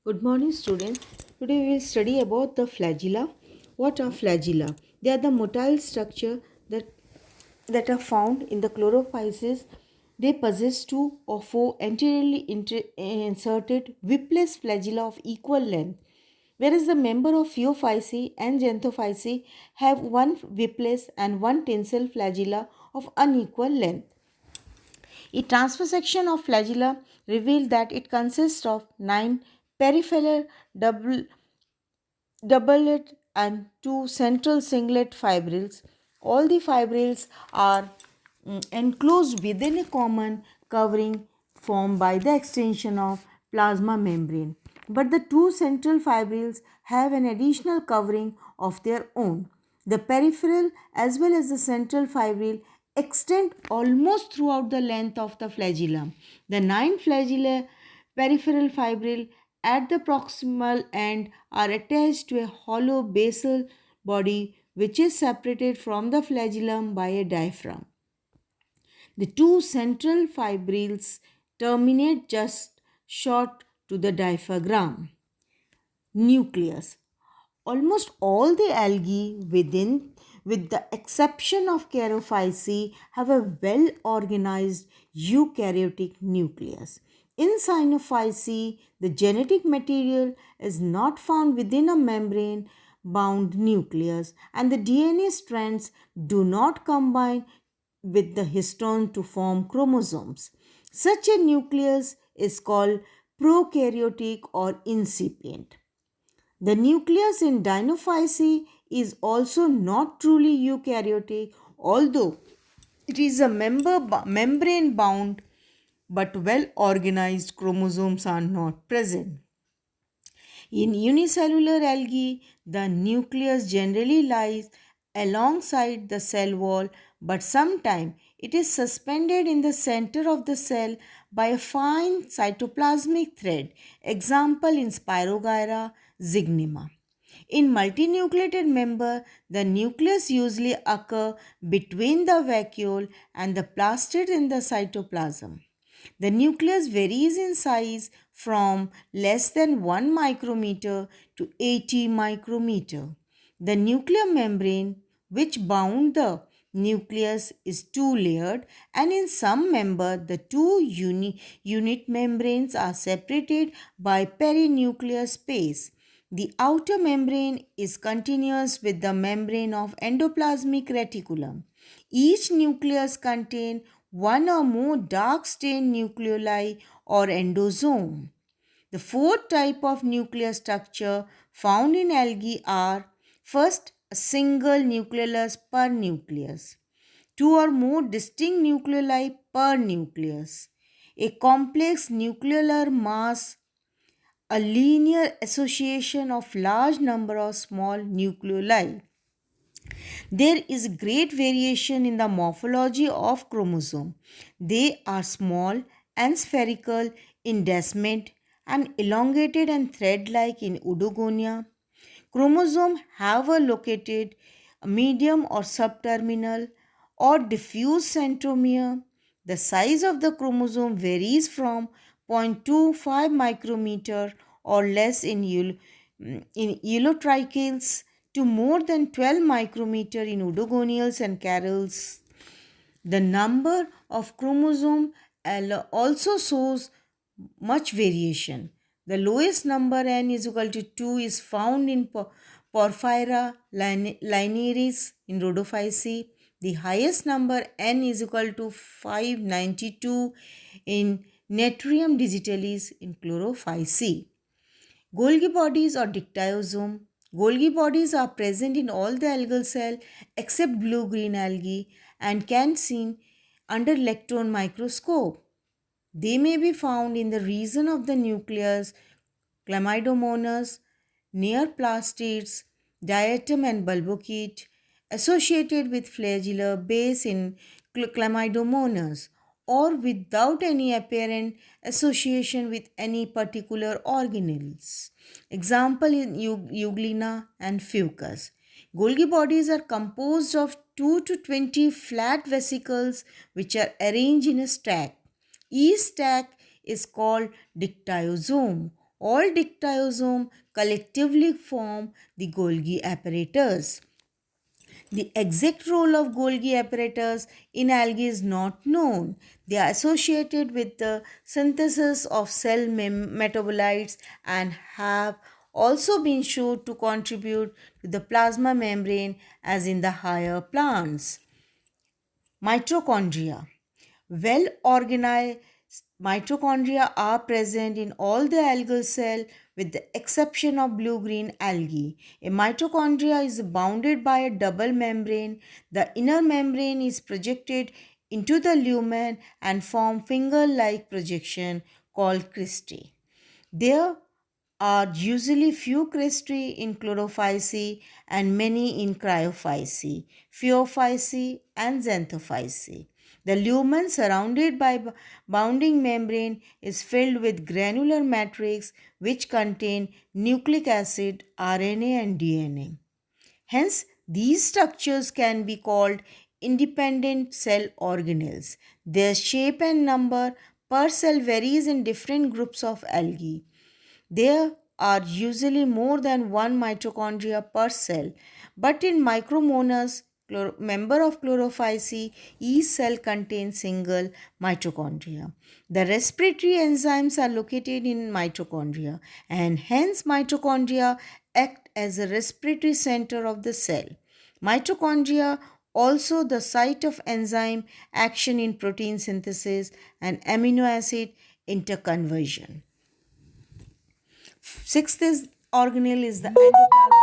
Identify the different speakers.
Speaker 1: Good morning, students. Today we will study about the flagella. What are flagella? They are the motile structure that are found in the chlorophysis. They possess two or four anteriorly inserted whipless flagella of equal length, whereas the member of Phaeophyceae and Xanthophyceae have one whipless and one tensile flagella of unequal length. A transversection of flagella revealed that it consists of nine peripheral double, doublet and two central singlet fibrils. All the fibrils are enclosed within a common covering formed by the extension of plasma membrane. But the two central fibrils have an additional covering of their own. The peripheral as well as the central fibril extend almost throughout the length of the flagellum. The nine flagella peripheral fibril at the proximal end are attached to a hollow basal body which is separated from the flagellum by a diaphragm. The two central fibrils terminate just short to the diaphragm. Nucleus. Almost all the algae within, with the exception of Charophyceae, have a well organized eukaryotic nucleus. In Cyanophyceae, the genetic material is not found within a membrane bound nucleus, and the DNA strands do not combine with the histone to form chromosomes. Such a nucleus is called prokaryotic or incipient. The nucleus in Dinophyceae is also not truly eukaryotic, although it is a membrane bound but well organized chromosomes are not present. In unicellular algae, the nucleus generally lies alongside the cell wall, but sometimes it is suspended in the center of the cell by a fine cytoplasmic thread, example in Spirogyra zygnema. In multinucleated member, the nucleus usually occur between the vacuole and the plastid in the cytoplasm. The nucleus varies in size from less than 1 micrometer to 80 micrometer. The nuclear membrane, which bound the nucleus, is two-layered, and in some member the two unit membranes are separated by perinuclear space. The outer membrane is continuous with the membrane of endoplasmic reticulum. Each nucleus contains one or more dark stained nucleoli or endosome. The fourth type of nuclear structure found in algae are: first, a single nucleolus per nucleus, two or more distinct nucleoli per nucleus, a complex nucleolar mass, a linear association of large number of small nucleoli. There is great variation in the morphology of chromosome. They are small and spherical in Descemet and elongated and thread-like in Eudogonia. Chromosomes have a located medium or subterminal or diffuse centromere. The size of the chromosome varies from 0.25 micrometer or less in euliotrichales to more than 12 micrometer in oedogonials and carols. The number of chromosome also shows much variation. The lowest number n is equal to 2 is found in Porphyra linearis in Rhodophyceae. The highest number n is equal to 592 in Natrium digitalis in Chlorophyceae. Golgi bodies or dictyosome. Golgi bodies are present in all the algal cell except blue-green algae and can seen under electron microscope. They may be found in the region of the nucleus, chlamydomonas, near plastids, diatom and bulbocete, associated with flagellar base in chlamydomonas, or without any apparent association with any particular organelles. Example in Euglena and Fucus. Golgi bodies are composed of 2 to 20 flat vesicles which are arranged in a stack. Each stack is called dictyosome All dictyosomes collectively form the Golgi apparatus. The exact role of Golgi apparatus in algae is not known. They are associated with the synthesis of cell metabolites and have also been shown to contribute to the plasma membrane as in the higher plants. Mitochondria. Well organized mitochondria are present in all the algal cell with the exception of blue-green algae. A mitochondria is bounded by a double membrane. The inner membrane is projected into the lumen and form finger-like projection called cristae. There are usually few cristae in chlorophyceae and many in cryophyceae, phaeophyceae and xanthophyceae. The lumen surrounded by bounding membrane is filled with granular matrix which contain nucleic acid, RNA and DNA. Hence, these structures can be called independent cell organelles. Their shape and number per cell varies in different groups of algae. There are usually more than one mitochondria per cell, but in Micromonas, member of chlorophyceae, each cell contains single mitochondria. The respiratory enzymes are located in mitochondria, and hence mitochondria act as a respiratory center of the cell. Mitochondria also the site of enzyme action in protein synthesis and amino acid interconversion. Sixth is organelle is the endoplasmic